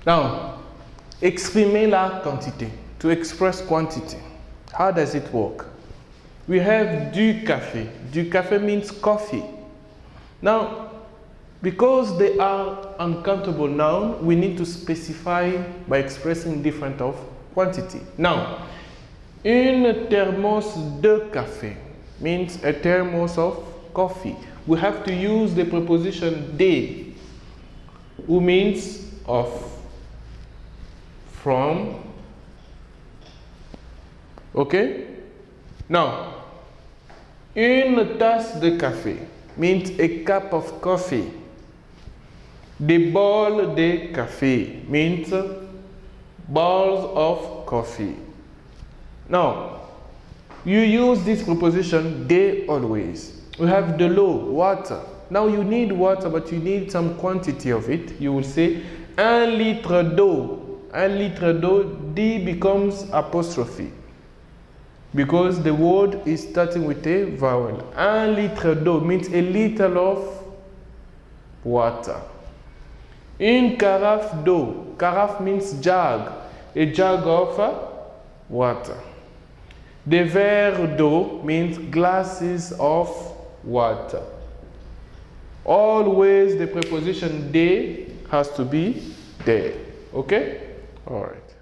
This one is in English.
Now, exprimer la quantité. To express quantity. How does it work? We have du café. Du café means coffee. Now, because they are uncountable noun, we need to specify by expressing different of quantity. Now, une thermos de café means a thermos of coffee. We have to use the preposition de, who means of, from. Okay? Now, une tasse de café means a cup of coffee. Des bols de café means balls of coffee. Now, you use this preposition de always. We have de l'eau, water. Now you need water, but you need some quantity of it. You will say 1 litre d'eau. 1 litre d'eau, D becomes apostrophe, because the word is starting with a vowel. 1 litre d'eau means a liter of water. Une carafe d'eau. Carafe means jug. A jug of water. Des verres d'eau means glasses of water. Always the preposition de has to be there. Okay? All right.